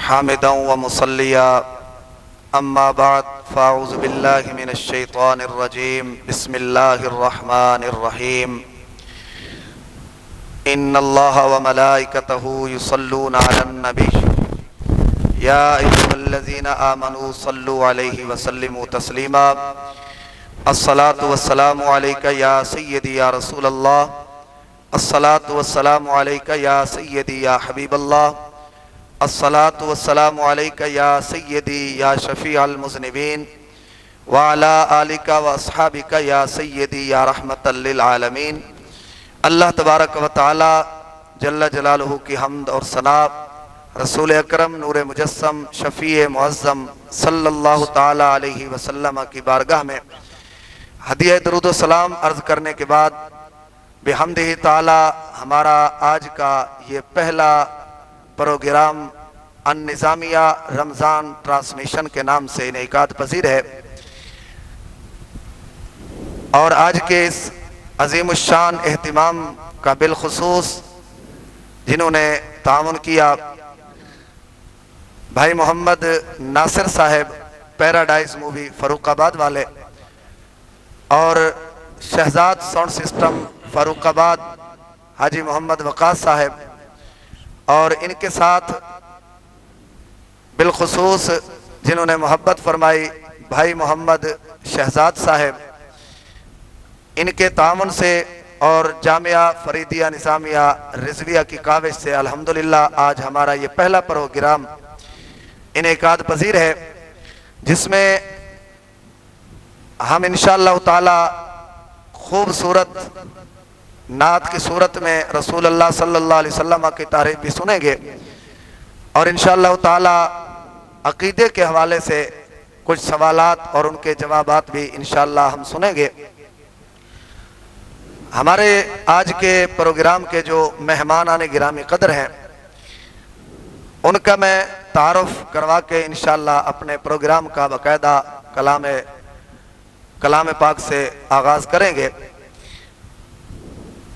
حامدا ومصليا أما بعد فأعوذ بالله من الشيطان الرجيم بسم الله الرحمن الرحيم إن الله وملائكته يصلون على النبي يا أيها الذين آمنوا صلوا عليه وسلموا تسليما الصلاة والسلام عليك يا سيدي يا رسول الله الصلاة والسلام عليك يا سيدي يا حبيب الله الصلاة والسلام عليك يا سيدي يا شفيع المذنبين وعلى آلك وأصحابك يا سيدي يا رحمة للعالمين۔ اللہ تبارک و تعالی جل جلالہ کی حمد اور ثنا رسول اکرم نور مجسم شفیع معظم صلی اللہ تعالی علیہ وسلم کی بارگاہ میں ہدیہ درود و سلام عرض کرنے کے بعد بحمدہ تعالی ہمارا آج کا یہ پہلا پروگرام النظامیہ رمضان ٹرانسمیشن کے نام سے انعقاد پذیر ہے، اور آج کے اس عظیم الشان اہتمام کا بالخصوص جنہوں نے تعاون کیا بھائی محمد ناصر صاحب پیراڈائز مووی فاروق آباد والے، اور شہزاد ساؤنڈ سسٹم فاروق آباد حاجی محمد وقاص صاحب، اور ان کے ساتھ بالخصوص جنہوں نے محبت فرمائی بھائی محمد شہزاد صاحب، ان کے تعاون سے اور جامعہ فریدیہ نظامیہ رضویہ کی کاوش سے الحمدللہ آج ہمارا یہ پہلا پروگرام انعقاد پذیر ہے، جس میں ہم انشاءاللہ تعالی خوبصورت نعت کی صورت میں رسول اللہ صلی اللہ علیہ وسلم کی تعریف بھی سنیں گے، اور انشاءاللہ تعالی عقیدے کے حوالے سے کچھ سوالات اور ان کے جوابات بھی انشاءاللہ ہم سنیں گے۔ ہمارے آج کے پروگرام کے جو مہمانان گرامی قدر ہیں ان کا میں تعارف کروا کے انشاءاللہ اپنے پروگرام کا باقاعدہ کلام پاک سے آغاز کریں گے۔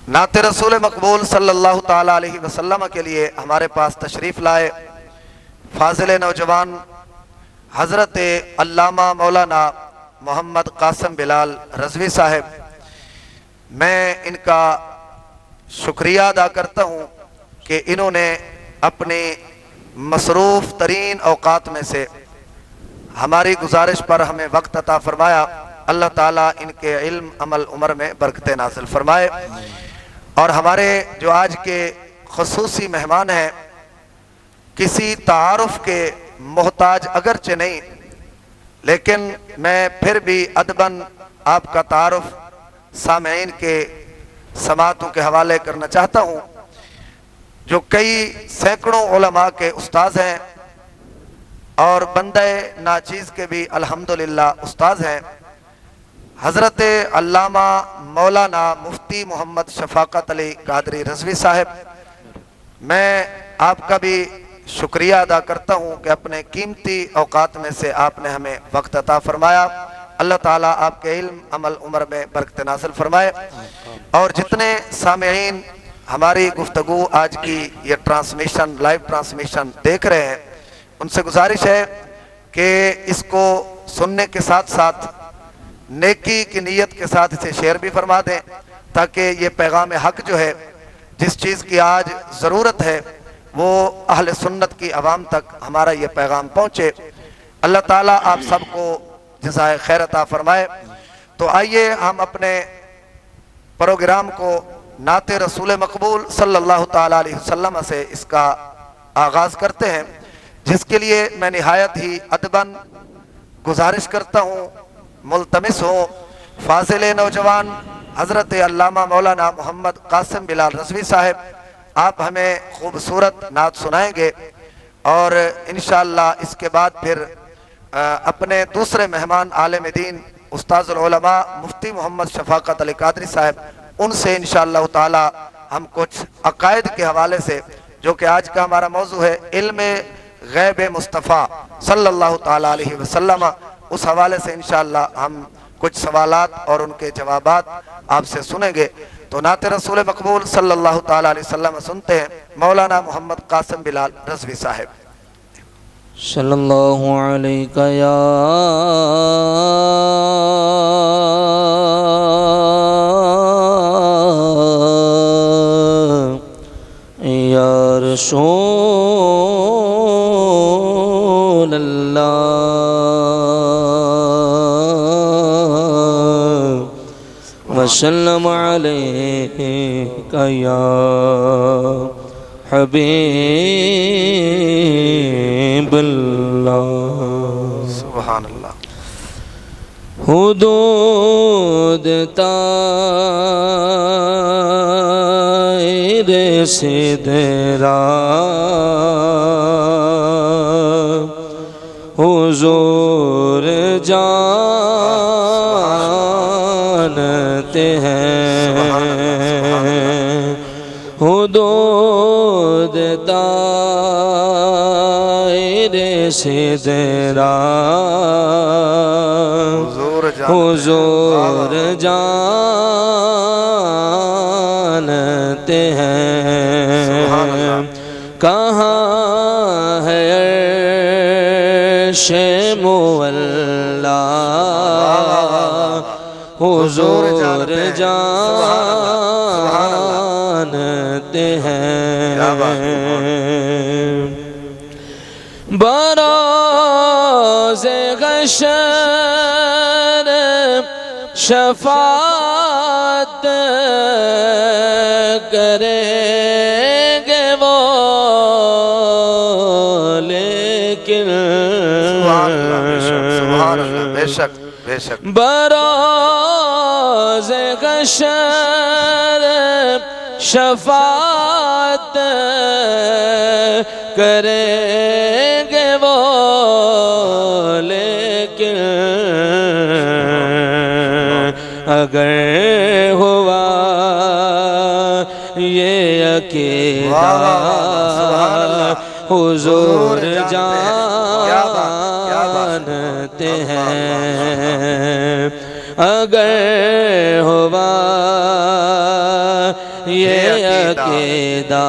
نعت رسول مقبول صلی اللہ تعالی علیہ وسلم کے لیے ہمارے پاس تشریف لائے فاضل نوجوان حضرت علامہ مولانا محمد قاسم بلال رضوی صاحب، میں ان کا شکریہ ادا کرتا ہوں کہ انہوں نے اپنی مصروف ترین اوقات میں سے ہماری گزارش پر ہمیں وقت عطا فرمایا۔ اللہ تعالیٰ ان کے علم عمل عمر میں برکتیں نازل فرمائے، اور ہمارے جو آج کے خصوصی مہمان ہیں کسی تعارف کے محتاج اگرچہ نہیں، لیکن میں پھر بھی ادباً آپ کا تعارف سامعین کے سماعتوں کے حوالے کرنا چاہتا ہوں، جو کئی سینکڑوں علماء کے استاذ ہیں اور بندہ ناچیز کے بھی الحمدللہ استاذ ہیں۔ حضرت علامہ مولانا مفتی محمد شفاقت علی قادری رضوی صاحب، میں آپ کا بھی شکریہ ادا کرتا ہوں کہ اپنے قیمتی اوقات میں سے آپ نے ہمیں وقت عطا فرمایا۔ اللہ تعالیٰ آپ کے علم عمل عمر میں برکت نازل فرمائے، اور جتنے سامعین ہماری گفتگو آج کی یہ ٹرانسمیشن لائیو ٹرانسمیشن دیکھ رہے ہیں، ان سے گزارش ہے کہ اس کو سننے کے ساتھ ساتھ نیکی کی نیت کے ساتھ اسے شیئر بھی فرما دیں، تاکہ یہ پیغام حق جو ہے جس چیز کی آج ضرورت ہے وہ اہل سنت کی عوام تک ہمارا یہ پیغام پہنچے۔ اللہ تعالیٰ آپ سب کو جزائے خیر عطا فرمائے۔ تو آئیے ہم اپنے پروگرام کو نعت رسول مقبول صلی اللہ تعالی علیہ وسلم سے اس کا آغاز کرتے ہیں، جس کے لیے میں نہایت ہی ادباً گزارش کرتا ہوں، ملتمس ہوں فاضل نوجوان حضرت علامہ مولانا محمد قاسم بلال رضوی صاحب، آپ ہمیں خوبصورت نعت سنائیں گے، اور انشاءاللہ اس کے بعد پھر اپنے دوسرے مہمان عالم دین استاذ العلماء مفتی محمد شفاقت علی قادری صاحب، ان سے انشاءاللہ تعالی ہم کچھ عقائد کے حوالے سے، جو کہ آج کا ہمارا موضوع ہے علم غیب مصطفیٰ صلی اللہ تعالی علیہ وسلم، اس حوالے سے انشاءاللہ ہم کچھ سوالات اور ان کے جوابات آپ سے سنیں گے۔ تو نعت رسول مقبول صلی اللہ تعالی علیہ وسلم سنتے ہیں مولانا محمد قاسم بلال رضوی صاحب۔ صلی اللہ علیہ یا رسول اللہ وسلم علیک یا حبیب اللہ سبحان اللہ حدود طائر سدرا حضور جانتے ہیں حدود طائر سدرا حضور جانتے ہیں کہاں ہے عرش مولا حضور جانتے ہیں بروز حشر شفاعت کریں گے وہ لیکن بے شک بے شک بروز حشر شفاعت کریں گے وہ لیکن اگر ہوا یہ عقیدہ حضور جانتے ہیں اگر ہوا یہ عقیدہ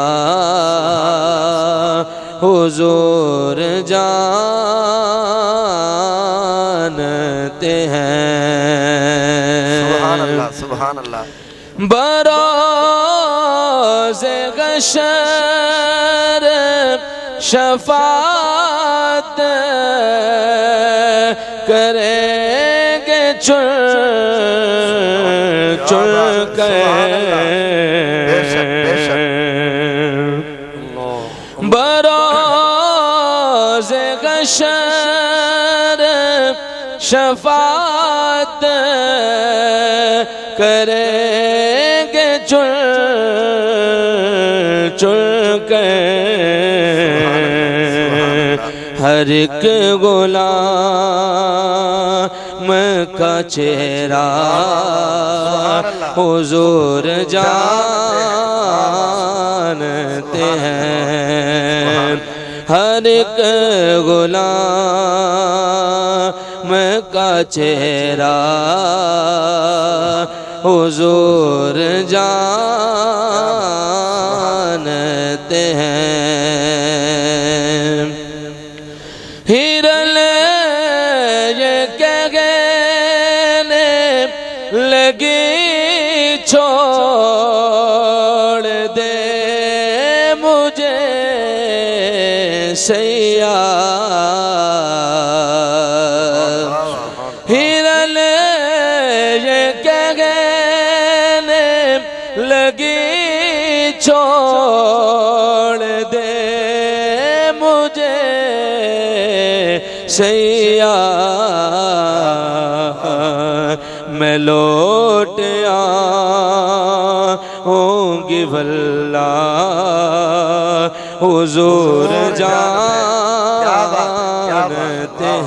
حضور جانتے ہیں سبحان اللہ سبحان اللہ بروز حشر شفاعت کریں گے چن کر بروز حشر شفاعت کریں گے چن کر ہر ایک غلام کا چہرہ حضور جانتے ہیں ہر ایک غلام کا چہرہ حضور جانتے ہیں ہیرل یہ کہنے لگی چھوڑ دے مجھے سیاہ ہیرل یہ کہنے لگی چھوڑ دے مجھے سیاہ میں لوٹ آؤں گی واللہ حضور جانتے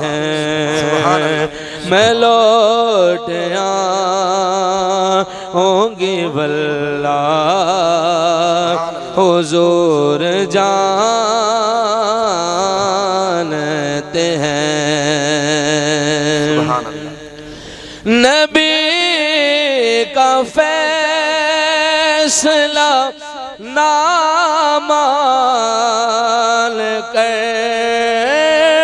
ہیں میں لوٹ آؤں گی واللہ حضور جانتے ہیں نبی کا فیصلہ نہ مان کر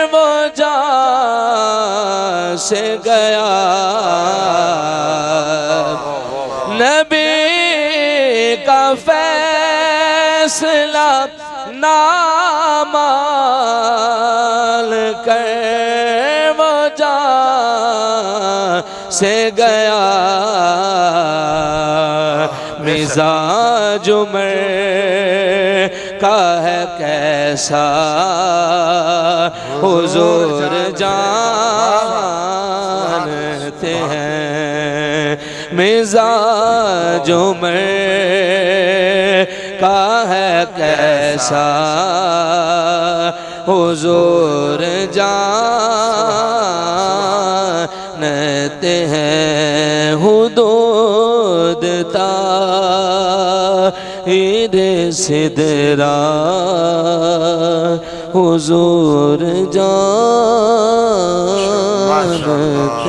سے گیا نبی کا فیصلہ نہ مان کر وہ جان سے گیا مزاج عمر کا ہے کیسا حضور جانتے ہیں مزاج عمر کا ہے کیسا حضور جانتے ہیں حدود تاہیر سدرا حضور جانتے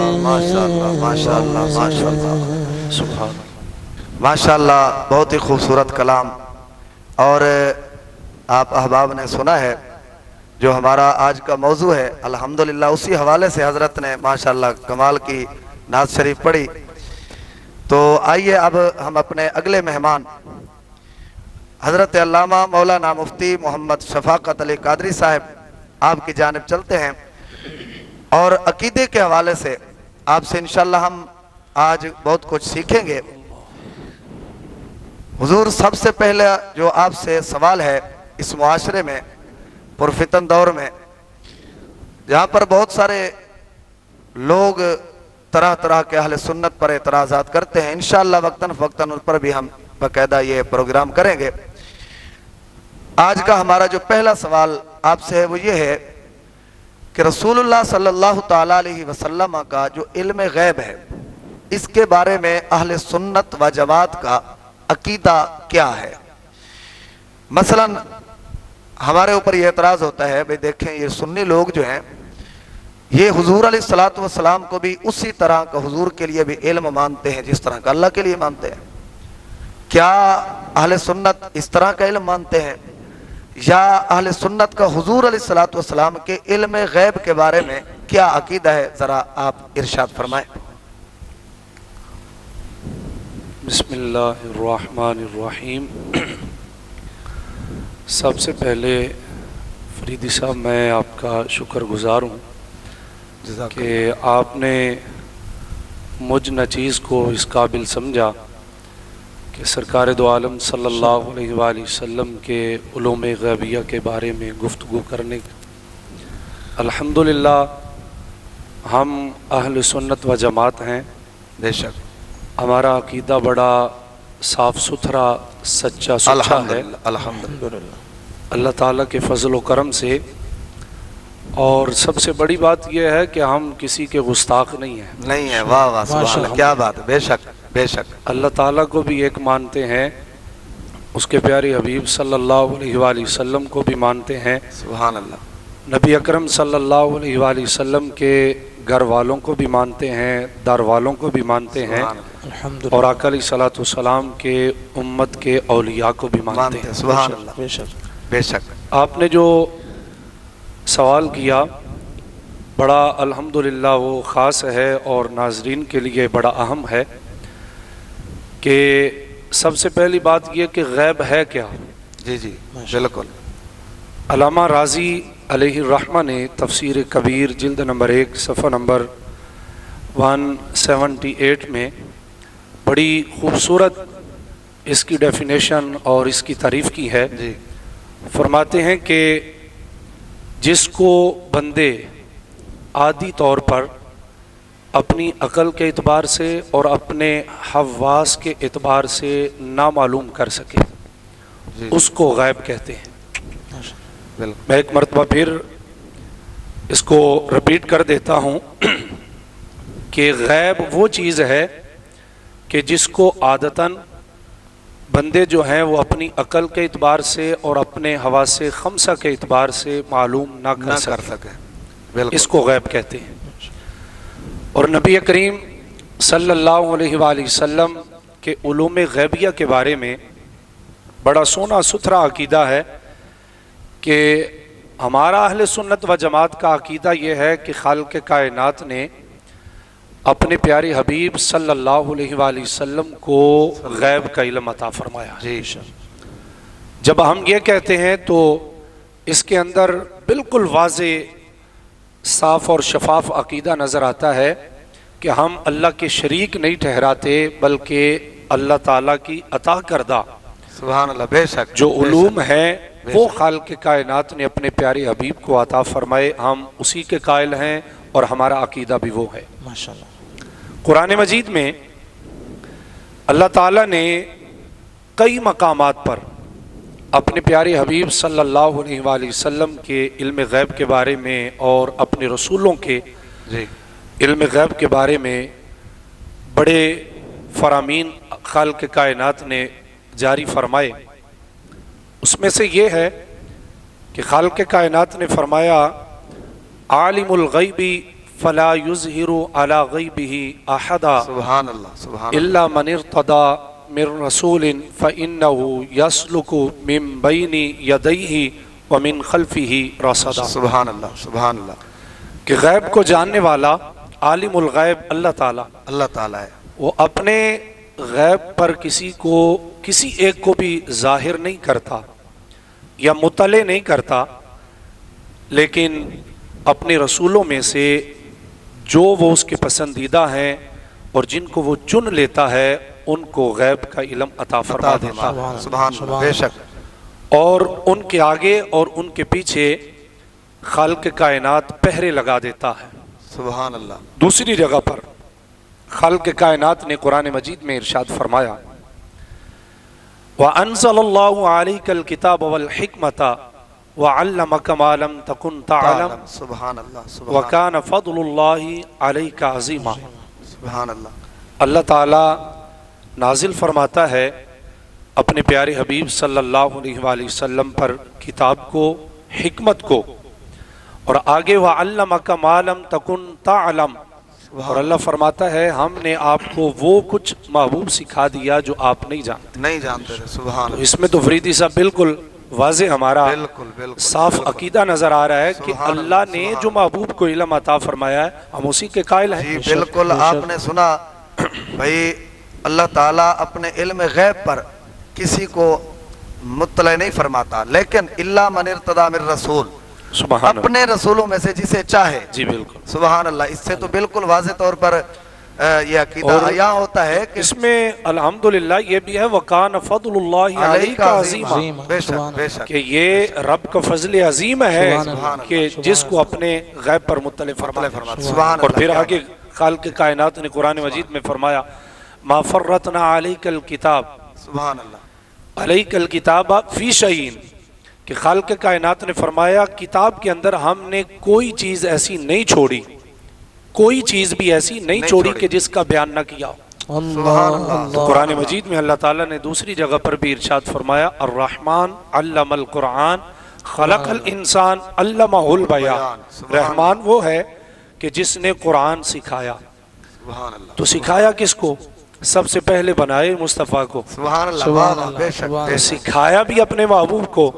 ہیں ماشاءاللہ بہت ہی خوبصورت کلام. اور آپ احباب نے سنا ہے جو ہمارا آج کا موضوع ہے الحمدللہ اسی حوالے سے حضرت نے ماشاءاللہ کمال کی نعت شریف پڑھی. تو آئیے اب ہم اپنے اگلے مہمان حضرت علامہ مولانا مفتی محمد شفاقت علی قادری صاحب آپ کی جانب چلتے ہیں اور عقیدے کے حوالے سے آپ سے انشاءاللہ ہم آج بہت کچھ سیکھیں گے. حضور سب سے پہلے جو آپ سے سوال ہے اس معاشرے میں پرفتن دور میں جہاں پر بہت سارے لوگ طرح طرح کے اہل سنت پر اعتراضات کرتے ہیں انشاءاللہ وقتاً فوقتاً ان پر بھی ہم باقاعدہ یہ پروگرام کریں گے. آج کا ہمارا جو پہلا سوال آپ سے ہے وہ یہ ہے کہ رسول اللہ صلی اللہ تعالیٰ علیہ وسلم کا جو علم غیب ہے اس کے بارے میں اہل سنت و جماعت کا عقیدہ کیا ہے. مثلا ہمارے اوپر یہ اعتراض ہوتا ہے بھئی دیکھیں یہ سنی لوگ جو ہیں یہ حضور علیہ السلام کو بھی اسی طرح کا حضور کے لیے بھی علم مانتے ہیں جس طرح کا اللہ کے لیے مانتے ہیں. کیا اہل سنت اس طرح کا علم مانتے ہیں یا اہل سنت کا حضور علیہ السلام کے علم غیب کے بارے میں کیا عقیدہ ہے؟ ذرا آپ ارشاد فرمائیں. بسم اللہ الرحمن الرحیم. سب سے پہلے فریدی صاحب میں آپ کا شکر گزار ہوں کہ آپ نے مجھ نچیز کو اس قابل سمجھا کہ سرکار دو عالم صلی اللہ علیہ وآلہ وسلم کے علوم غیبیہ کے بارے میں گفتگو کرنے. الحمدللہ ہم اہل سنت و جماعت ہیں. بے شک ہمارا عقیدہ بڑا صاف ستھرا سچا سچا ہے الحمدللہ اللہ تعالیٰ کے فضل و کرم سے. اور سب سے بڑی بات یہ ہے کہ ہم کسی کے گستاخ نہیں ہیں. نہیں ہے. واہ واہ سبحان اللہ کیا بات ہے. بے شک بے شک اللہ تعالیٰ کو بھی ایک مانتے ہیں اس کے پیارے حبیب صلی اللہ علیہ وآلہ وسلم کو بھی مانتے ہیں. سبحان اللہ. نبی اکرم صلی اللہ علیہ وآلہ وسلم کے گھر والوں کو بھی مانتے ہیں دار والوں کو بھی مانتے ہیں اور آقا علیہ الصلوۃ والسلام کے امت کے اولیاء کو بھی مانتے ہیں. سبحان اللہ بے شک. آپ نے جو سوال کیا بڑا الحمدللہ وہ خاص ہے اور ناظرین کے لیے بڑا اہم ہے کہ سب سے پہلی بات یہ کہ غیب ہے کیا. جی جی بالکل. علامہ راضی علیہ الرحمہ نے تفسیر کبیر جلد نمبر 1 صفحہ نمبر 178 میں بڑی خوبصورت اس کی ڈیفینیشن اور اس کی تعریف کی ہے. جی فرماتے ہیں کہ جس کو بندے عادی طور پر اپنی عقل کے اعتبار سے اور اپنے حواس کے اعتبار سے نامعلوم کر سکے اس کو غیب کہتے ہیں. میں ایک مرتبہ پھر اس کو رپیٹ کر دیتا ہوں کہ غیب وہ چیز ہے کہ جس کو عادتاً بندے جو ہیں وہ اپنی عقل کے اعتبار سے اور اپنے حواس خمسہ کے اعتبار سے معلوم نہ کر سکے اس کو غیب کہتے ہیں. اور نبی کریم صلی اللہ علیہ وآلہ وسلم کے علوم غیبیہ کے بارے میں بڑا سونا ستھرا عقیدہ ہے کہ ہمارا اہل سنت و جماعت کا عقیدہ یہ ہے کہ خالق کائنات نے اپنے پیارے حبیب صلی اللہ علیہ وآلہ وسلم کو غیب کا علم عطا فرمایا. جی جب ہم یہ کہتے ہیں تو اس کے اندر بالکل واضح صاف اور شفاف عقیدہ نظر آتا ہے کہ ہم اللہ کے شریک نہیں ٹھہراتے بلکہ اللہ تعالیٰ کی عطا کردہ سبحان اللہ. بے شک جو علوم ہیں وہ خالق کائنات نے اپنے پیارے حبیب کو عطا فرمائے، ہم اسی کے قائل ہیں اور ہمارا عقیدہ بھی وہ ہے. ماشاءاللہ. قرآن مجید میں اللہ تعالیٰ نے کئی مقامات پر اپنے پیارے حبیب صلی اللہ علیہ وآلہ وسلم کے علم غیب کے بارے میں اور اپنے رسولوں کے جی علم غیب کے بارے میں بڑے فرامین خالق کائنات نے جاری فرمائے. اس میں سے یہ ہے کہ خالق کائنات نے فرمایا عالم الغیب فلا یظہر علی غیبہ احدا سبحان اللہ. سبحان اللہ. الا من ارتضى من رسول فانه يسلك من بین یدیہ ومن خلفہ رصدا. سبحان اللہ. سبحان اللہ. کہ غیب کو جاننے والا عالم الغیب اللہ تعالیٰ، اللہ تعالیٰ ہے. وہ اپنے غیب پر کسی ایک کو بھی ظاہر نہیں کرتا یا مطلع نہیں کرتا، لیکن اپنے رسولوں میں سے جو وہ اس کے پسندیدہ ہیں اور جن کو وہ چن لیتا ہے ان کو غیب کا علم عطا فرما دیتا ہے. سبحان اللہ. بے شک. اور ان کے آگے اور ان کے پیچھے خالق کائنات پہرے لگا دیتا ہے. سبحان اللہ. دوسری جگہ پر خالق کائنات نے قرآن مجید میں ارشاد فرمایا وَأَنزَلَ اللَّهُ عَلَيْكَ الْكِتَابَ وَالْحِكْمَةَ وَعَلَّمَكَ مَا لَمْ تَكُنْ تَعْلَمْ سبحان اللہ. سبحان وَكَانَ فَضْلُ اللَّهِ عَلَيْكَ عَظِيمًا. سبحان اللہ. اللہ تعالیٰ نازل فرماتا ہے اپنے پیارے حبیب صلی اللہ علیہ وآلہ وسلم پر کتاب کو، حکمت کو، اور آگے وَعَلَّمَكَ مَا لَمْ تَكُنْ تَعْلَمْ. اور اللہ فرماتا ہے ہم نے آپ کو وہ کچھ محبوب سکھا دیا جو آپ نہیں جانتے تھے. سبحان تو اللہ. اس میں تو فریدی صاحب بالکل واضح ہمارا بالکل بالکل صاف عقیدہ نظر آ رہا ہے کہ سبحان اللہ نے جو محبوب کو علم عطا فرمایا ہے ہم اسی کے قائل ہیں. جی بالکل. آپ نے سنا بھائی اللہ تعالیٰ اپنے علم غیب پر کسی کو مطلع نہیں فرماتا، لیکن الا من ارتضی من رسول، سبحان اللہ. اپنے رسولوں میں سے جسے چاہے. جی بالکل. سبحان اللہ. اس سے تو بالکل واضح طور پر یہ عقیدہ اور عیاں ہوتا ہے کہ اس میں الحمدللہ یہ بھی ہے وَكَانَ فضل اللَّهِ عَلَيْكَ عَظِيمًا. بے شک بے شک. کہ یہ رب کا فضل عظیم ہے کہ جس کو اپنے غیب پر مطلع فرماتا. سبحان اور اللہ. پھر آگے خالق کائنات نے قرآن مجید میں فرمایا ما فرطنا علیک الکتاب سبحان اللہ. علیک الکتاب فی شیء، کہ خالق کائنات نے فرمایا کتاب کے اندر ہم نے کوئی چیز ایسی نہیں چھوڑی، کوئی چیز بھی ایسی نہیں چھوڑی کہ جس کا بیان نہ کیا ہو. سبحان اللہ. تو قرآن مجید میں اللہ تعالیٰ نے دوسری جگہ پر بھی ارشاد فرمایا الرحمن علم القرآن خلق الانسان علمہ البیان. رحمان وہ ہے کہ جس نے قرآن سکھایا. سبحان اللہ. تو سکھایا کس کو؟ سب سے پہلے بنائے مصطفیٰ کو، سبحان اللہ. واہ واہ. بے شک بے شک. سکھایا بھی اپنے محبوب کو.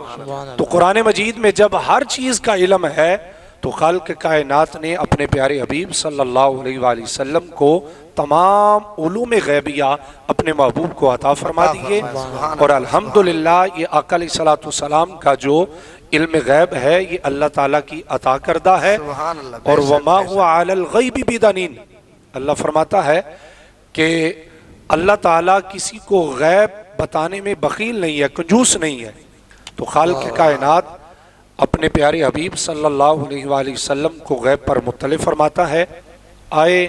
تو قرآن مجید میں جب ہر چیز کا علم ہے تو خالق کائنات نے اپنے پیارے حبیب صلی اللہ علیہ وآلہ وسلم کو تمام علوم غیبیہ اپنے محبوب کو عطا فرما دیے. اور الحمدللہ یہ آقا علیہ الصلوۃ والسلام کا جو علم غیب ہے یہ اللہ تعالیٰ کی عطا کردہ ہے. سبحان اللہ. بے اور شک، وما بے شک. هو علی الغیب بدنین، اللہ فرماتا ہے کہ اللہ تعالیٰ کسی کو غیب بتانے میں بخیل نہیں ہے، کنجوس نہیں ہے. تو خالق کائنات اپنے پیارے حبیب صلی اللہ علیہ وآلہ وسلم کو غیب پر مطلع فرماتا ہے. آئے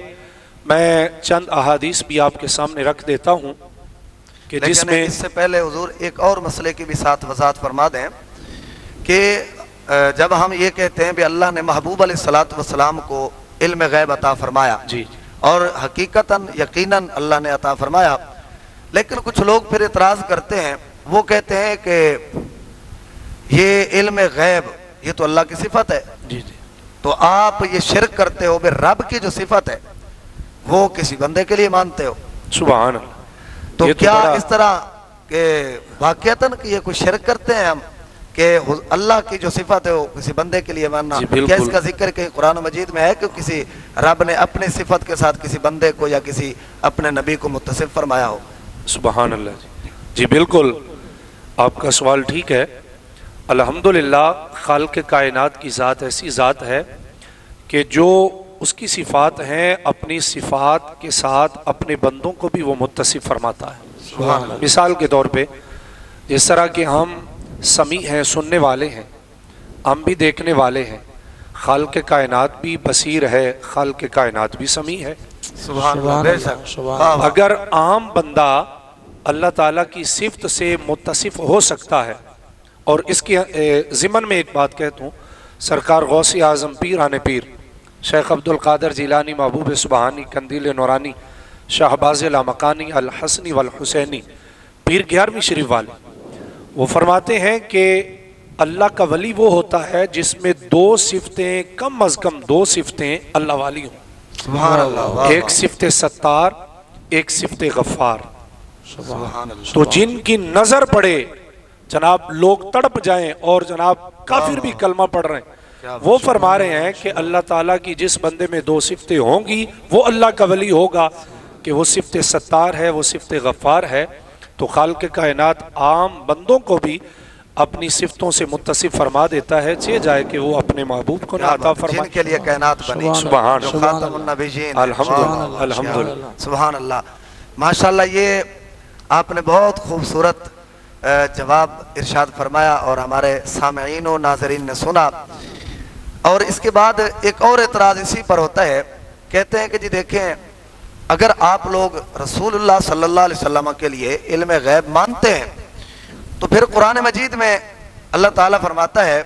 میں چند احادیث بھی آپ کے سامنے رکھ دیتا ہوں کہ جس لیکن میں اس سے پہلے حضور ایک اور مسئلے کی بھی ساتھ وضاحت فرما دیں کہ جب ہم یہ کہتے ہیں کہ اللہ نے محبوب علیہ الصلوۃ والسلام کو علم غیب عطا فرمایا، جی اور حقیقتاً یقیناً اللہ نے عطا فرمایا، لیکن کچھ لوگ پھر اعتراض کرتے ہیں. وہ کہتے ہیں کہ یہ علم غیب یہ تو اللہ کی صفت ہے، جی جی تو آپ یہ شرک کرتے ہو کہ رب کی جو صفت ہے وہ کسی بندے کے لیے مانتے ہو. سبحان اللہ. تو یہ کیا بڑا اس طرح کہ واقعتاً کہ یہ کوئی شرک کرتے ہیں ہم کہ اللہ کی جو صفت ہے وہ کسی بندے کے لیے ماننا، جی بالکل۔ کیا اس کا ذکر کہیں قرآن مجید میں ہے کہ کسی رب نے اپنی صفت کے ساتھ کسی بندے کو یا کسی اپنے نبی کو متصف فرمایا ہو؟ سبحان اللہ جی بالکل، آپ کا سوال ٹھیک ہے۔ الحمدللہ خالق کائنات کی ذات ایسی ذات ہے کہ جو اس کی صفات ہیں اپنی صفات کے ساتھ اپنے بندوں کو بھی وہ متصف فرماتا ہے۔ مثال کے طور پہ جس طرح کہ ہم سمیع ہیں، سننے والے ہیں، ہم بھی دیکھنے والے ہیں، خالق کائنات بھی بصیر ہے، خالق کائنات بھی سمیع ہے۔ سبحان اللہ، بے شک، واہ واہ۔ اگر عام بندہ اللہ تعالیٰ کی صفت سے متصف ہو سکتا ہے، اور اس کی ضمن میں ایک بات کہتا ہوں، سرکار غوث اعظم پیران پیر شیخ عبد القادر جیلانی محبوب سبحانی قندیل نورانی شہباز لامکانی الحسنی والحسینی پیر 11ویں شریف والے، وہ فرماتے ہیں کہ اللہ کا ولی وہ ہوتا ہے جس میں دو صفتیں، کم از کم دو صفتیں اللہ والی ہوں۔ سبحان اللہ، واہ واہ۔ ایک صفت ستار، ایک صفت غفار۔ سبحان اللہ، تو جن کی نظر پڑے جناب لوگ تڑپ جائیں اور جناب کافر بھی کلمہ پڑھ رہے ہیں، وہ فرما رہے ہیں کہ اللہ تعالیٰ کی جس بندے میں دو صفتیں ہوں گی وہ اللہ کا ولی ہوگا، کہ وہ صفت ستار ہے، وہ صفت غفار ہے۔ تو خالق کائنات عام بندوں کو بھی اپنی صفتوں سے متصف فرما دیتا ہے، چاہے جائے کہ وہ اپنے محبوب کو نہ عطا جن فرمائے۔ کے لیے کائنات بنی، سبحان جو اللہ، خاتم النبیین، الحمدللہ الحمدللہ۔ سبحان اللہ، ماشاءاللہ۔ یہ آپ نے بہت خوبصورت جواب ارشاد فرمایا اور ہمارے سامعین و ناظرین نے سنا۔ اور اس کے بعد ایک اور اعتراض اسی پر ہوتا ہے، کہتے ہیں کہ جی دیکھیں، اگر آپ لوگ رسول اللہ صلی اللہ علیہ وسلم کے لیے علم غیب مانتے ہیں تو پھر قرآن مجید میں اللہ تعالیٰ فرماتا ہے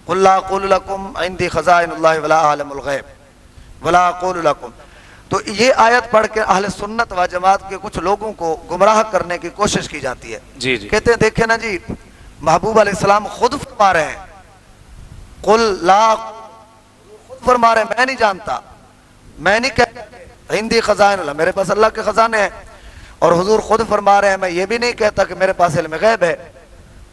قُلْ لَا أَقُولُ لَكُمْ عِنْدِي خَزَائِنُ اللَّهِ وَلَا أَعْلَمُ الْغَيْبَ وَلَا أَقُولُ لَكُمْ۔ تو یہ آیت پڑھ کے اہل سنت و جماعت کے کچھ لوگوں کو گمراہ کرنے کی کوشش کی جاتی ہے۔ جی جی، کہتے ہیں دیکھیں نا جی، محبوب علیہ السلام خود فرما رہے ہیں قُلْ لَا، خود فرما رہے ہیں میں نہیں جانتا، میں نہیں کہتا عندی خزائن اللہ، میرے پاس اللہ کے خزانے ہیں، اور حضور خود فرما رہے ہیں میں یہ بھی نہیں کہتا کہ میرے پاس علم غیب ہے۔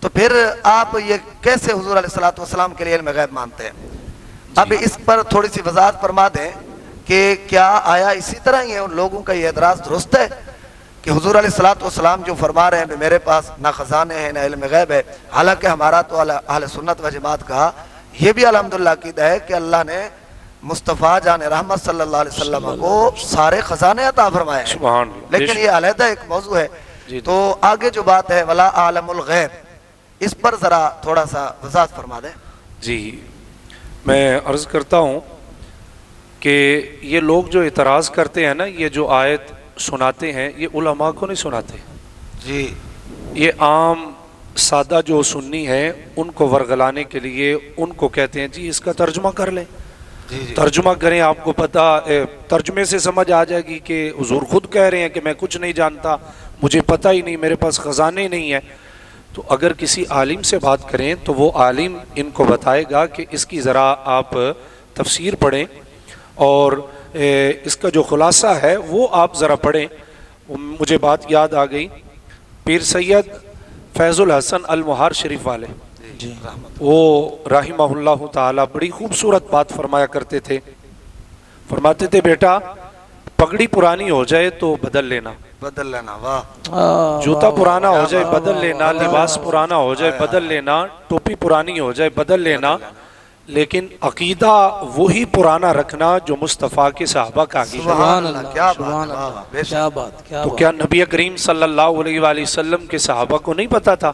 تو پھر آپ یہ کیسے حضور علیہ السلام کے لیے علم غیب مانتے ہیں؟ اب اس پر تھوڑی سی وضاحت فرما دیں کہ کیا آیا اسی طرح ہی ہے؟ ان لوگوں کا یہ اعتراض درست ہے کہ حضور علیہ السلام جو فرما رہے ہیں کہ میرے پاس نہ خزانے ہیں نہ علم غیب ہے، حالانکہ ہمارا تو اہل سنت و جماعت کا یہ بھی الحمدللہ عقیدہ ہے کہ اللہ نے مصطفیٰ جان رحمت صلی اللہ علیہ وسلم کو سارے خزانے عطا فرمائے ہیں، سبحان اللہ۔ لیکن یہ علیحدہ ایک موضوع ہے۔ جی تو آگے جو بات ہے ولا عالم الغیب، اس پر ذرا تھوڑا سا وضاحت فرما دیں۔ جی، میں عرض کرتا ہوں کہ یہ لوگ جو اعتراض کرتے ہیں نا، یہ جو آیت سناتے ہیں، یہ علماء کو نہیں سناتے، جی، یہ عام سادہ جو سنی ہیں ان کو ورگلانے کے لیے ان کو کہتے ہیں جی اس کا ترجمہ کر لیں، جی جی، ترجمہ کریں، آپ کو پتہ ترجمے سے سمجھ آ جائے گی کہ حضور خود کہہ رہے ہیں کہ میں کچھ نہیں جانتا، مجھے پتہ ہی نہیں، میرے پاس خزانے نہیں ہیں۔ تو اگر کسی عالم سے بات کریں تو وہ عالم ان کو بتائے گا کہ اس کی ذرا آپ تفسیر پڑھیں اور اس کا جو خلاصہ ہے وہ آپ ذرا پڑھیں۔ مجھے بات یاد آ گئی، پیر سید فیض الحسن المہار شریف والے، جی، وہ رحمہ اللہ تعالی بڑی خوبصورت بات فرمایا کرتے تھے۔ فرماتے تھے بیٹا پگڑی پرانی ہو جائے تو بدل لینا، بدل لینا، واہ، جوتا پرانا ہو جائے بدل لینا، لباس پرانا ہو جائے بدل لینا، ٹوپی پرانی ہو جائے بدل لینا، لیکن عقیدہ وہی پرانا رکھنا جو مصطفیٰ کے صحابہ کا عقیدہ۔ سبحان اللہ، کیا بات، واہ واہ، بے شک، کیا بات، کیا تو بات۔ کیا نبی کریم صلی اللہ علیہ وآلہ وسلم کے صحابہ کو نہیں پتا تھا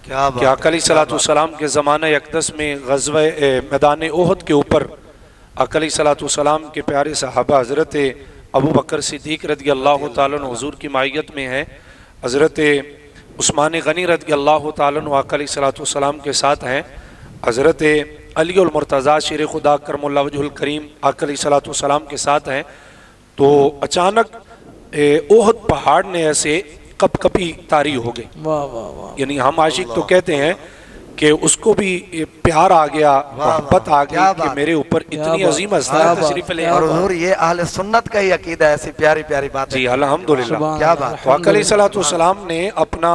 کیا کہ آقا علیہ الصلوۃ والسلام کے زمانہ اقدس میں غزوہ میدان احد کے اوپر آقا علیہ الصلوۃ والسلام کے پیارے صحابہ حضرت ابو بکر صدیق رضی اللہ تعالیٰ عنہ حضور کی معیت میں ہیں، حضرت عثمان غنی رضی اللہ تعالیٰ عنہ آقا علیہ الصلوۃ والسلام کے ساتھ ہیں، حضرت علی المرتضیٰ شیر خدا کرم اللہ وجہ الکریم آقا علیہ الصلوۃ والسلام کے ساتھ ہیں۔ تو اچانک احد پہاڑ نے ایسے کپ کپی طاری ہو گئی، واہ واہ واہ، یعنی ہم عاشق تو کہتے ہیں کہ اس کو بھی پیار آ گیا، محبت آ گئی کہ میرے اوپر اتنی عظیم ہستی تشریف لے اور حضور یہ اہل سنت کا ہی عقیدہ ہے، ایسی پیاری پیاری بات ہے۔ جی الحمدللہ۔ کیا بات، تو آقا علیہ الصلوۃ والسلام نے اپنا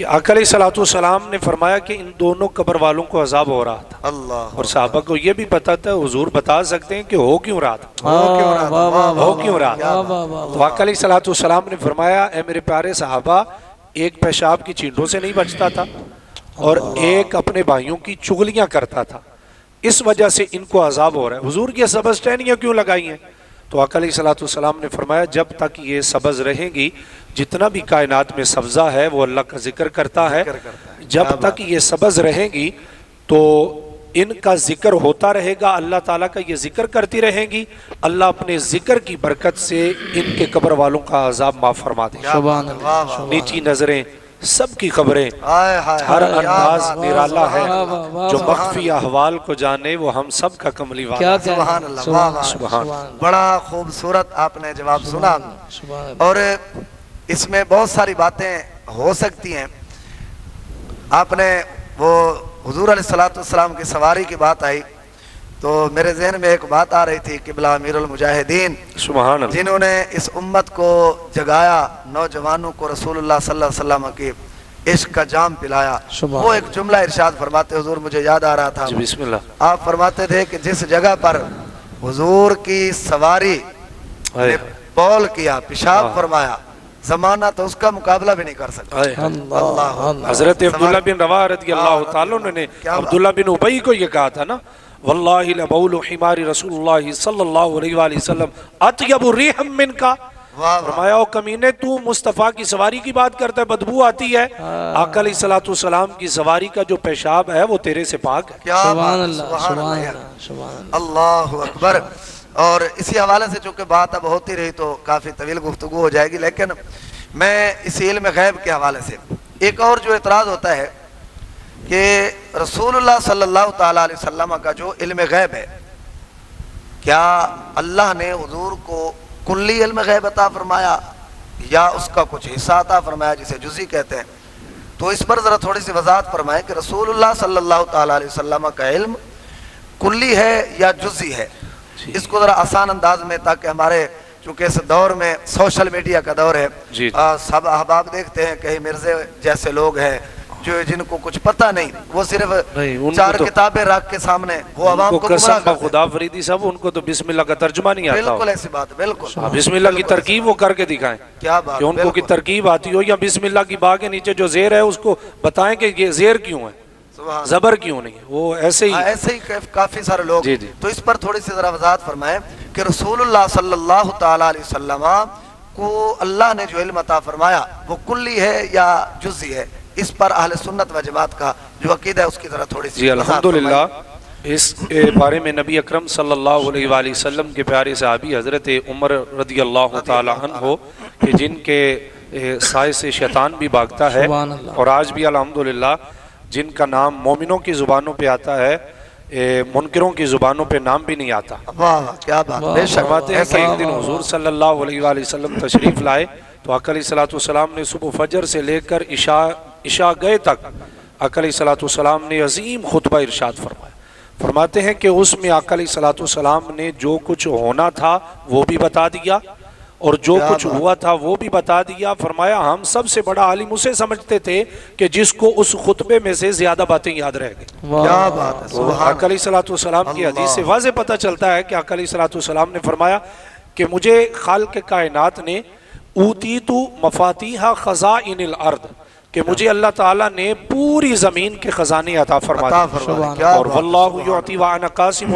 کہ آقا علیہ السلام نے فرمایا کہ ان دونوں قبر والوں کو عذاب ہو رہا تھا، اللہ اور صحابہ کو یہ بھی پتا تھا، حضور بتا سکتے ہیں کہ ہو کیوں رہا تھا، ہو کیوں رہا تھا۔ تو آقا علیہ السلام نے فرمایا اے میرے پیارے صحابہ، ایک پیشاب کی چینٹوں سے نہیں بچتا تھا اور ایک اپنے بھائیوں کی چغلیاں کرتا تھا، اس وجہ سے ان کو عذاب ہو رہا ہے۔ حضور کی سبز ٹہنیاں کیوں لگائی ہیں؟ تو آقا علیہ السلام نے فرمایا جب تک یہ سبز رہیں گی، جتنا بھی کائنات میں سبزہ ہے وہ اللہ کا ذکر کرتا ہے، جب تک یہ سبز رہیں گی تو ان کا ذکر ہوتا رہے گا، اللہ تعالیٰ کا یہ ذکر کرتی رہیں گی، اللہ اپنے ذکر کی برکت سے ان کے قبر والوں کا عذاب معاف فرما دے گا۔ سبحان اللہ، نیچی نظریں، سب کی خبریں، ہر انداز نرالا ہے، جو مخفی احوال کو جانے وہ ہم سب کا کملی والا کیا ہے۔ سبحان اللہ، واہ واہ، سبحان بڑا خوبصورت آپ نے جواب سنا، سبحان اللہ۔ اور اس میں بہت ساری باتیں ہو سکتی ہیں۔ آپ نے وہ حضور علیہ السلام کی سواری کی بات آئی تو میرے ذہن میں ایک بات آ رہی تھی، قبلہ امیر المجاہدین سبحان اللہ، جنہوں نے اس امت کو جگایا، نوجوانوں کو رسول اللہ صلی اللہ علیہ وسلم کی عشق کا جام پلایا، سبحان وہ ایک جملہ ارشاد فرماتے، حضور مجھے یاد آ رہا تھا، جی بسم اللہ، آپ فرماتے تھے کہ جس جگہ پر حضور کی سواری نے بول کیا، پیشاب فرمایا، زمانہ تو اس کا مقابلہ بھی نہیں کر سکتا۔ اللہ، حضرت عبداللہ بن رواحہ رضی اللہ تعالیٰ عنہ نے عبداللہ بن ابی کو یہ کہا تھا نا، واللہ لبول حمار رسول اللہ صلی اللہ علیہ وآلہ وسلم اطیب ریحا منکا، فرمایا او کمینے تو مصطفیٰ کی سواری کی بات کرتا ہے، بدبو آتی ہے، آقا علیہ السلام کی سواری کا جو پیشاب ہے وہ تیرے سے پاک ہے۔ کیا سبحان بات، اللہ، سبحان سبحان اللہ، اللہ، سبحان اللہ۔ اللہ اکبر۔ اور اسی حوالے سے چونکہ بات اب ہوتی رہی تو کافی طویل گفتگو ہو جائے گی، لیکن میں اسی علم غیب کے حوالے سے ایک اور جو اعتراض ہوتا ہے کہ رسول اللہ صلی اللہ تعالیٰ علیہ وسلم کا جو علم غیب ہے، کیا اللہ نے حضور کو کلی علم غیب عطا فرمایا یا اس کا کچھ حصہ عطا فرمایا جسے جزئی کہتے ہیں؟ تو اس پر ذرا تھوڑی سی وضاحت فرمائیں کہ رسول اللہ صلی اللہ تعالیٰ علیہ وسلم کا علم کلی ہے یا جزئی ہے، اس کو ذرا آسان انداز میں، تاکہ ہمارے چونکہ اس دور میں سوشل میڈیا کا دور ہے، سب احباب دیکھتے ہیں کہیں مرزے جیسے لوگ ہیں جو جن کو کچھ پتہ نہیں، وہ صرف چار کتابیں رکھ کے سامنے وہ عوام کو گمراہ کرتے ہیں۔ خدا فریدی صاحب ان کو تو بسم اللہ کا ترجمہ نہیں آتا، بالکل ایسی بات، بالکل بسم اللہ کی ترکیب وہ کر کے دکھائیں، کیا بات، کہ ان کو کی ترکیب آتی ہو، یا بسم اللہ کی با کے نیچے جو زیر ہے اس کو بتائیں کہ یہ زیر کیوں ہے، زبر کیوں نہیں ہے، وہ ایسے ہی کافی سارے لوگ۔ تو اس پر تھوڑی سی ذرا وضاحت فرمائیں کہ رسول اللہ صلی اللہ تعالیٰ علیہ وسلم کو اللہ نے جو علم عطا فرمایا وہ کلی ہے یا جزئی ہے، اس پر اہل سنت و جماعت کا جو عقیدہ ہے اس کی ذرا تھوڑی سی جی الحمدللہ۔ اس بارے میں نبی اکرم صلی اللہ علیہ وآلہ وسلم کے پیارے صحابی حضرت عمر رضی اللہ تعالی عنہ کہ جن کے سائے سے شیطان بھی بھاگتا ہے، اور آج بھی الحمدللہ جن کا نام مومنوں کی زبانوں پہ آتا ہے، منکروں کی زبانوں پہ نام بھی نہیں آتا۔ کیا بات، بے شک۔ فرماتے ہیں کہ ایک دن حضور صلی اللہ علیہ وآلہ وسلم تشریف لائے تو آقا علیہ السلام نے صبح فجر سے لے کر عشاء گئے تک آقا علیہ السلام نے عظیم خطبہ ارشاد فرمایا۔ فرماتے ہیں کہ اس میں آقا علیہ السلام نے جو کچھ ہونا تھا وہ بھی بتا دیا اور جو کچھ ہوا تھا وہ بھی بتا دیا۔ فرمایا ہم سب سے بڑا عالم اسے سمجھتے تھے کہ جس کو اس خطبے میں سے زیادہ باتیں یاد رہ گئی۔ کیا بات ہے، آقا علیہ السلام کی حدیث سے واضح پتہ چلتا ہے کہ آقا علیہ السلام نے فرمایا کہ مجھے خالق کائنات نے اوتیتو مفاتیح خزائن الارض، کہ مجھے اللہ تعالیٰ نے پوری زمین کے خزانے عطا فرما دیے، اور واللہ یعطی وانا قاسم،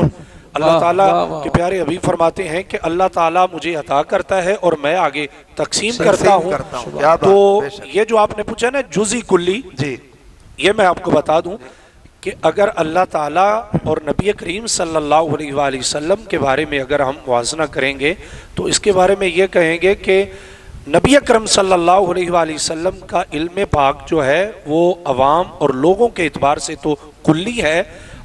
اللہ تعالیٰ کے پیارے حبیب فرماتے ہیں کہ اللہ تعالیٰ مجھے عطا کرتا ہے اور میں آگے تقسیم کرتا ہوں۔ تو یہ جو آپ نے پوچھا نا جزئی کلی، یہ میں آپ کو بتا دوں کہ اگر اللہ تعالیٰ اور نبی کریم صلی اللہ علیہ وآلہ وسلم کے بارے میں اگر ہم موازنہ کریں گے تو اس کے بارے میں یہ کہیں گے کہ نبی اکرم صلی اللہ علیہ وآلہ وسلم کا علم پاک جو ہے وہ عوام اور لوگوں کے اعتبار سے تو کلی ہے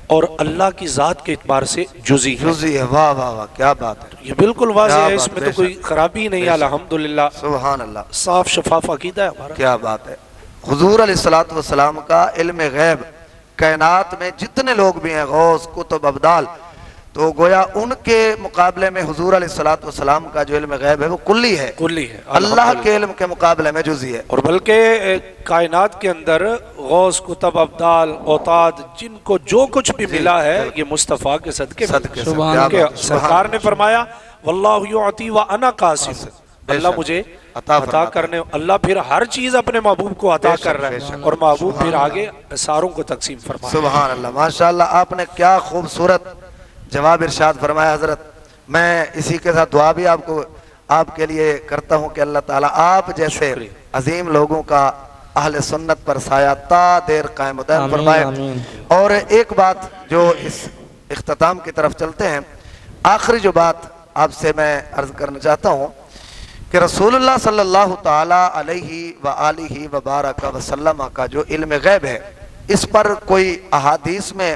اور اللہ کی ذات کے اعتبار سے جزئی ہے۔ واہ واہ واہ، کیا بات ہے، یہ بالکل واضح ہے، اس میں تو کوئی خرابی نہیں ہے، الحمدللہ سبحان اللہ، صاف شفاف عقیدہ ہے ہمارا۔ کیا بات ہے۔ حضور علیہ السلام کا علم غیب کائنات میں جتنے لوگ بھی ہیں، غوث، قطب، ابدال، تو گویا ان کے مقابلے میں حضور علیہ الصلوۃ والسلام کا جو علم غیب ہے وہ کلی ہے، کلی ہے، اللہ کے علم کے مقابلے میں جزئی ہے۔ اور بلکہ کائنات کے اندر غوث، کتب، ابدال، اوتاد، جن کو جو کچھ بھی ملا ہے یہ مصطفیٰ کے صدقے میں صدقے سے، سبحان کیا کہ بات ہے، سرکار نے فرمایا واللہ یعطی وانا قاسم، بے اللہ شک، مجھے عطا عطا فرماتا کرنے، اللہ پھر ہر چیز اپنے محبوب کو عطا بے شک، کر رہا بے ہے شک، اور محبوب پھر آگے ساروں کو تقسیم فرما۔ سبحان اللہ، ماشاءاللہ آپ نے کیا خوبصورت جواب ارشاد فرمایا حضرت۔ میں اسی کے ساتھ دعا بھی آپ کے لیے کرتا ہوں کہ اللہ تعالیٰ آپ جیسے شکریہ۔ عظیم لوگوں کا اہل سنت پر سایہ تا دیر قائم و دائم آمین، فرمائے۔ آمین۔ اور ایک بات جو اس اختتام کی طرف چلتے ہیں، آخری جو بات آپ سے میں عرض کرنا چاہتا ہوں کہ رسول اللہ صلی اللہ تعالی علیہ وآلہ وبارک وسلم کا جو علم غیب ہے، اس پر کوئی احادیث میں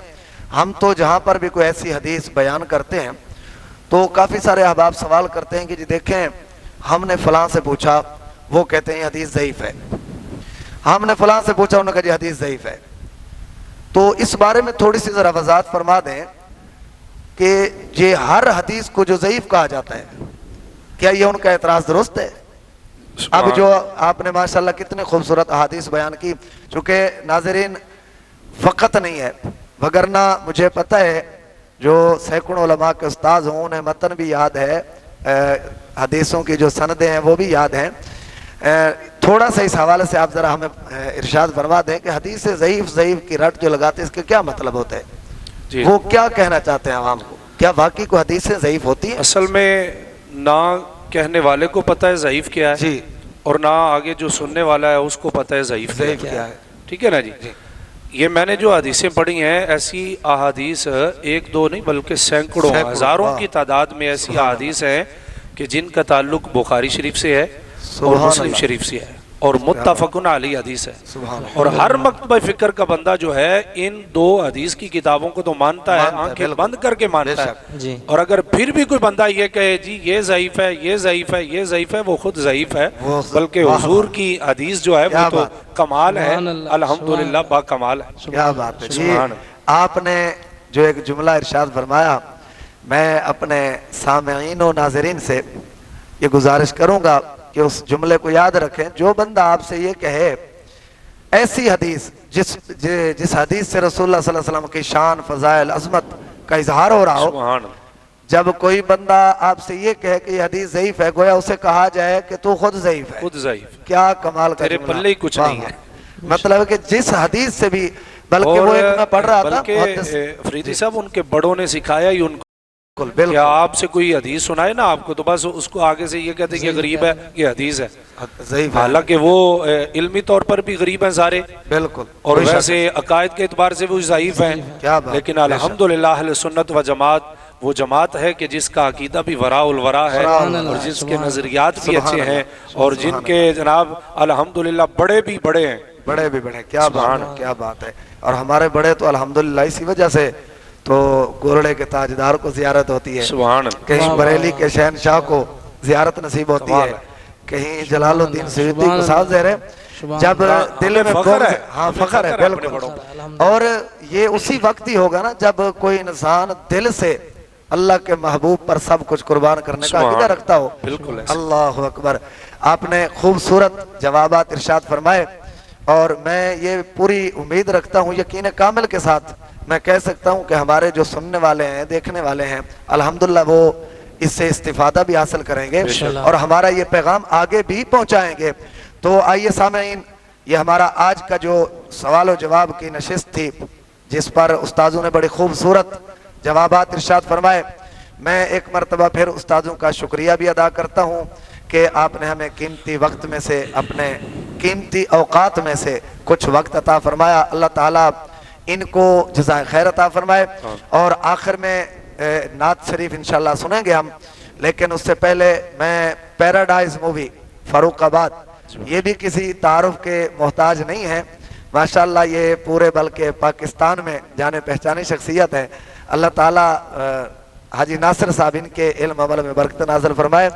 ہم تو جہاں پر بھی کوئی ایسی حدیث بیان کرتے ہیں تو کافی سارے احباب سوال کرتے ہیں کہ جی دیکھیں ہم نے فلاں سے پوچھا، وہ کہتے ہیں یہ حدیث ضعیف ہے، ہم نے فلاں سے پوچھا، انہوں نے کہا جی حدیث ضعیف ہے۔ تو اس بارے میں تھوڑی سی ذرا وضاحت فرما دیں کہ یہ ہر حدیث کو جو ضعیف کہا جاتا ہے، کیا یہ ان کا اعتراض درست ہے؟ اب جو آپ نے ماشاءاللہ کتنے خوبصورت احادیث بیان کی، چونکہ ناظرین فقط نہیں ہے، وگرنہ مجھے پتہ ہے جو سینکڑوں علماء کے استاد ہوں انہیں متن بھی یاد ہے، حدیثوں کی جو سندیں ہیں وہ بھی یاد ہیں۔ تھوڑا سا اس حوالے سے آپ ذرا ہمیں ارشاد فرما دیں کہ حدیث ضعیف کی رٹ جو لگاتے ہیں اس کے کیا مطلب ہوتا ہے؟ جی، وہ کیا کہنا چاہتے ہیں عوام کو؟ کیا واقعی کوئی حدیثیں ضعیف ہوتی ہیں؟ اصل میں نہ کہنے والے کو پتہ ہے ضعیف کیا ہے، جی، اور نہ آگے جو سننے والا ہے اس کو پتہ ہے ضعیف ضعیف کیا کیا ہے؟ ٹھیک ہے نا جی؟ یہ میں نے جو حدیثیں پڑھی ہیں ایسی احادیث ایک دو نہیں بلکہ سینکڑوں ہزاروں کی تعداد میں ایسی احادیث ہیں کہ جن کا تعلق بخاری شریف سے ہے اور مسلم شریف سے ہے اور متفقن علیہ حدیث ہے، اور ہر مکتبہ فکر کا بندہ جو ہے ان دو حدیث کی کتابوں کو تو مانتا ہے، آنکھیں بند کر کے مانتا ہے۔ جی، اور اگر پھر بھی کوئی بندہ یہ کہے جی یہ ضعیف ہے، یہ ضعیف ہے، یہ ضعیف ہے، وہ خود ضعیف ہے، بلکہ حضور کی حدیث جو ہے وہ تو کمال ہے، الحمدللہ با کمال ہے۔ کیا بات ہے جی! سبحان آپ نے جو ایک جملہ ارشاد فرمایا، میں اپنے سامعین و ناظرین سے یہ گزارش کروں گا کہ اس جملے کو یاد رکھیں۔ جو بندہ آپ سے یہ کہے ایسی حدیث جس حدیث سے رسول اللہ صلی اللہ علیہ وسلم کی شان، فضائل، عظمت کا اظہار ہو رہا ہو، سبحان جب کوئی بندہ آپ سے یہ کہے کہ یہ حدیث ضعیف ہے، گویا اسے کہا جائے کہ تو خود ضعیف ہے۔ خود ضعیف، کیا کمال کا تیرے جملہ! پلے ہی کچھ نہیں ہے۔ مطلب ہے کہ جس حدیث سے بھی، بلکہ وہ ایک میں پڑھ رہا تھا بلکہ فریدی صاحب ان کے بڑوں نے سکھایا ہی ان کو، بالکل کیا آپ سے کوئی حدیث سنائے نا آپ کو تو بس اس کو آگے سے یہ کہتے ہیں کہ غریب ہے، یہ حدیث ہے، ضعیف ہے، حالانکہ وہ علمی طور پر بھی غریب ہیں سارے، بالکل، اور ویسے عقائد کے اعتبار سے وہ ضعیف ہیں، کیا بات! لیکن الحمدللہ اہل سنت و جماعت وہ جماعت ہے کہ جس کا عقیدہ بھی وراء الورا ہے اور جس کے نظریات بھی اچھے ہیں اور جن کے جناب الحمدللہ بڑے بھی بڑے ہیں، بڑے بھی بڑے، کیا بات ہے، کیا بات ہے! اور ہمارے بڑے تو الحمدللہ اسی وجہ سے تو گورڑے کے تاجدار کو زیارت ہوتی ہے، سبحان اللہ، کہیں بریلی کے شہنشاہ کو زیارت نصیب ہوتی ہے، کہیں جلال الدین سیوطی کو صاحب زہر ہے، جب دل میں فخر ہے، ہاں فخر ہے، بالکل، اور یہ اسی وقت ہی ہوگا نا جب کوئی انسان دل سے اللہ کے محبوب پر سب کچھ قربان کرنے کا عقیدہ رکھتا ہو۔ بالکل ایسا۔ اللہ اکبر! آپ نے خوبصورت جوابات ارشاد فرمائے، اور میں یہ پوری امید رکھتا ہوں، یقین کامل کے ساتھ میں کہہ سکتا ہوں کہ ہمارے جو سننے والے ہیں، دیکھنے والے ہیں، الحمدللہ وہ اس سے استفادہ بھی حاصل کریں گے اور ہمارا یہ پیغام آگے بھی پہنچائیں گے۔ تو آئیے سامعین، یہ ہمارا آج کا جو سوال و جواب کی نشست تھی جس پر استاذوں نے بڑے خوبصورت جوابات ارشاد فرمائے، میں ایک مرتبہ پھر استاذوں کا شکریہ بھی ادا کرتا ہوں کہ آپ نے ہمیں قیمتی وقت میں سے، اپنے قیمتی اوقات میں سے کچھ وقت عطا فرمایا۔ اللہ تعالیٰ ان کو جزائے خیر عطا فرمائے۔ اور آخر میں نعت شریف انشاءاللہ سنیں گے ہم، لیکن اس سے پہلے میں پیراڈائز مووی فاروق آباد، یہ بھی کسی تعارف کے محتاج نہیں ہے، ماشاءاللہ یہ پورے بلکہ پاکستان میں جانے پہچانی شخصیت ہے۔ اللہ تعالیٰ حاجی ناصر صاحب ان کے علم عمل میں برکت نازل فرمائے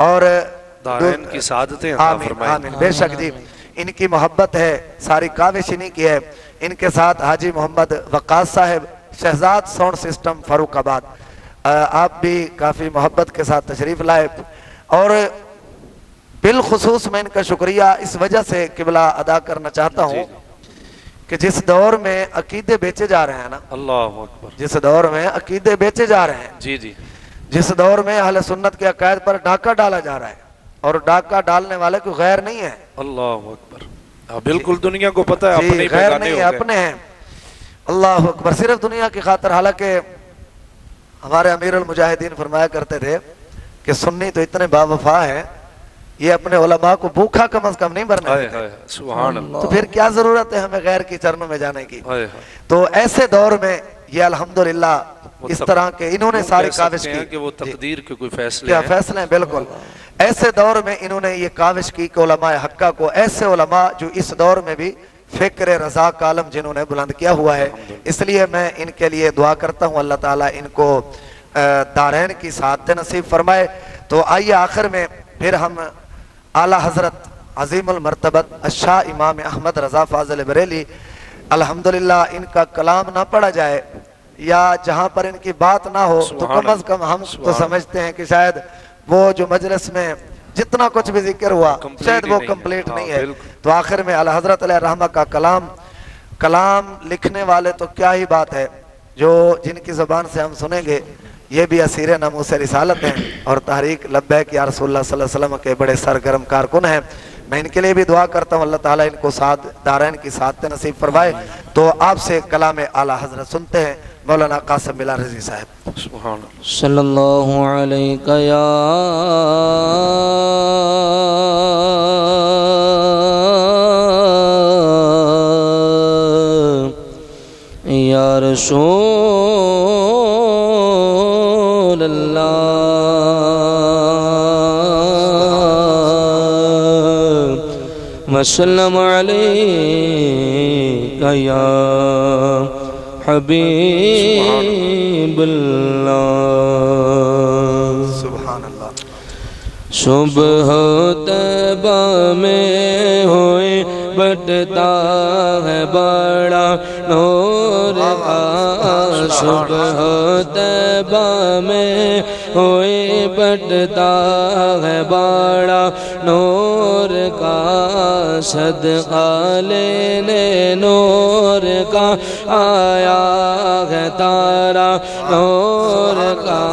اور دارین کی سعادتیں عطا فرمائے۔ آمین، بے شک جی، ان کی محبت ہے، ساری کاوش انہی کی ہے۔ ان کے ساتھ حاجی محمد وقاص صاحب، شہزاد ساؤنڈ سسٹم فاروق آباد، آپ بھی کافی محبت کے ساتھ تشریف لائے، اور بالخصوص میں ان کا شکریہ اس وجہ سے قبلہ ادا کرنا چاہتا ہوں کہ جس دور میں عقیدے بیچے جا رہے ہیں نا، اللہ اکبر، جس دور میں عقیدے بیچے جا رہے ہیں، جی جی، جس دور میں اہل سنت کے عقائد پر ڈاکہ ڈالا جا رہا ہے، اور ڈاکہ ڈالنے والے کوئی غیر نہیں ہے، اللہ اکبر، بالکل دنیا کو پتہ ہے اپنے جی ہی غیر بیگانے نہیں ہو ہے، گئے۔ اپنے ہیں، اللہ اکبر، صرف دنیا کی خاطر۔ حالانکہ ہمارے امیر المجاہدین فرمایا کرتے تھے کہ سنی تو اتنے با وفا ہے، یہ اپنے علماء کو بھوکھا کم از کم نہیں بھرنے ہائے دیتے، ہائے سبحان اللہ، تو پھر کیا ضرورت ہے ہمیں غیر کی چرنوں میں جانے کی؟ ہائے ہائے، تو ایسے دور میں یہ الحمدللہ اس طرح کے انہوں نے ساری کہہ سکتے کاوش ہیں کہ کی، وہ تقدیر کے کوئی فیصلے کیا ہیں۔ فیصلے ہیں، بالکل ایسے دور میں انہوں نے یہ کاوش کی کہ علماء حقہ کو، ایسے علماء جو اس دور میں بھی فکر رضا کا عالم جنہوں نے بلند کیا ہوا ہے، اس لیے میں ان کے لیے دعا کرتا ہوں اللہ تعالیٰ ان کو دارین کی سعادت نصیب فرمائے۔ تو آئیے آخر میں پھر ہم اعلیٰ حضرت عظیم المرتبت الشاہ امام احمد رضا فاضل بریلی، الحمدللہ ان کا کلام نہ پڑھا جائے یا جہاں پر ان کی بات نہ ہو تو کم از کم ہم تو سمجھتے ہیں کہ شاید وہ جو مجلس میں جتنا کچھ بھی ذکر ہوا شاید وہ کمپلیٹ نہیں ہے۔ تو آخر میں اعلیٰ حضرت علیہ الرحمہ کا کلام لکھنے والے تو کیا ہی بات ہے، جو جن کی زبان سے ہم سنیں گے یہ بھی اسیر ناموس رسالت ہیں اور تحریک لبیک یا رسول اللہ صلی اللہ علیہ وسلم کے بڑے سرگرم کارکن ہیں۔ میں ان کے لیے بھی دعا کرتا ہوں اللہ تعالیٰ ان کو دارین کی سعادت نصیب فرمائے۔ تو آپ سے کلام اعلیٰ حضرت سنتے ہیں، مولانا قاسم بلال رضوی صاحب۔ سبحان اللہ، صلی اللہ علیہ یا رسول اللہ، وسلم علیک یا حبیب اللہ۔ سبحان اللہ۔ صبح طیبہ میں ہوئے بٹتا ہے بڑا نور کا، صبح طیبہ میں ہوئے بٹتا ہے بڑا نور کا، صدقہ لینے نور کا آیا ہے تارا نور کا،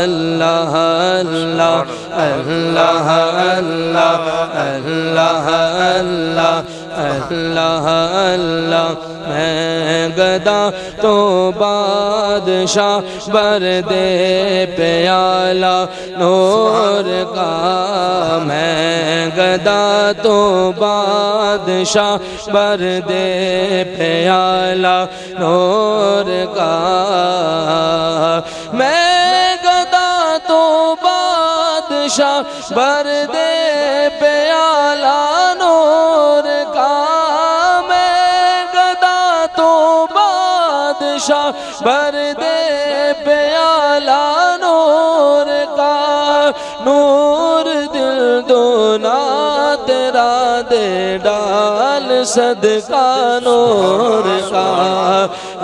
اللہ اللہ اللہ اللہ اللہ اللہ اللہ اللہ، میں گدا تو بادشاہ بردے پیالہ نور کا، میں گدا تو بادشاہ بردے پیالہ نور کا، میں گدا تو بادشاہ بردے پیالہ نور کا، میں گدا تو بادشاہ بردے پیالہ نور کا، نور دل دونا تیرا دے ڈال صدقہ نور کا،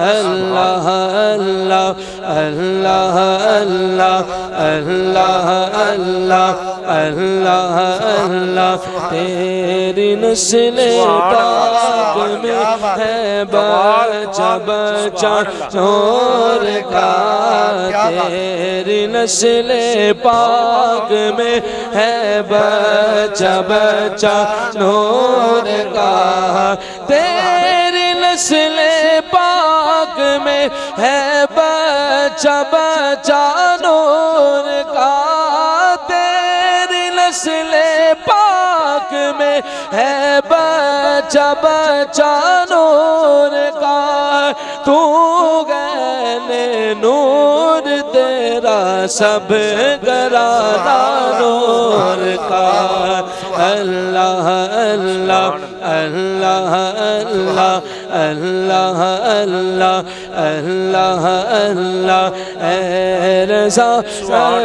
اللہ اللہ اللہ اللہ اللہ اللہ اللہ اللہ، تیری نسل پاک میں ہے بچہ بچہ نور کا، تیری نسل پاک میں ہے بچہ بچہ نور کا، تیری نسل پاک میں ہے بچہ بچہ نور کا، تیری نسل پاک میں ہے بچہ بچہ نور کا، تو گہنے نور تیرا سب گرانا نور کا، اللہ اللہ اللہ اللہ اللہ اللہ اللہ اللہ، اے رضا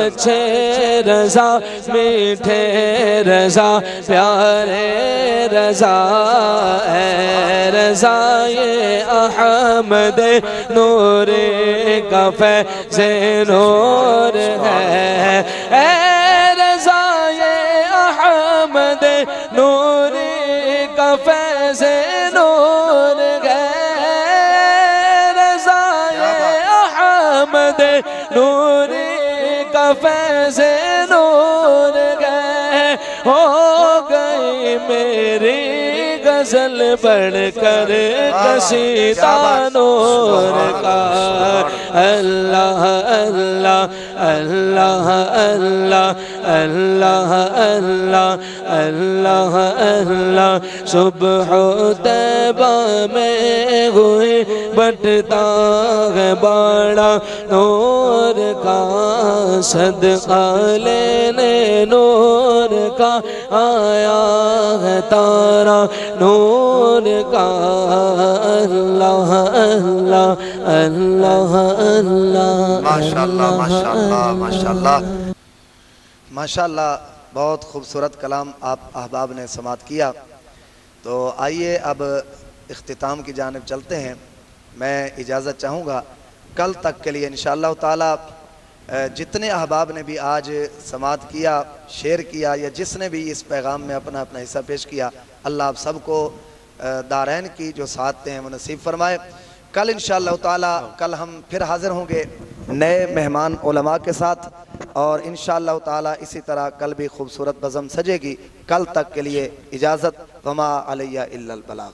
اچھے رضا میٹھے رضا پیارے رضا اے رضا یہ احمد نور کا فیض نور ہے اے رضا یہ احمد نور کا فیض نور ہے رضا یہ احمد نور کا فیض نور ہے ہو گئی میری غزل بڑھ کر قصیدہ نور کا اللہ اللہ اللہ اللہ اللہ اللہ اللہ اللہ صبح طیبہ میں ہوئی بٹتا ہے باڑا نور کا صدقہ لینے نور کا آیا ہے تارا نور کا اللہ اللہ اللہ اللہ ماشاءاللہ ماشاءاللہ ماشاءاللہ ماشاءاللہ بہت خوبصورت کلام آپ احباب نے سماعت کیا. تو آئیے اب اختتام کی جانب چلتے ہیں. میں اجازت چاہوں گا کل تک کے لیے انشاءاللہ تعالی جتنے احباب نے بھی آج سماعت کیا شیئر کیا یا جس نے بھی اس پیغام میں اپنا اپنا حصہ پیش کیا اللہ آپ سب کو دارین کی جو سعادتیں ہیں وہ نصیب فرمائے. کل انشاءاللہ تعالی کل ہم پھر حاضر ہوں گے نئے مہمان علماء کے ساتھ اور انشاءاللہ تعالی اسی طرح کل بھی خوبصورت بزم سجے گی. کل تک کے لیے اجازت وما علیہ الا البلاغ.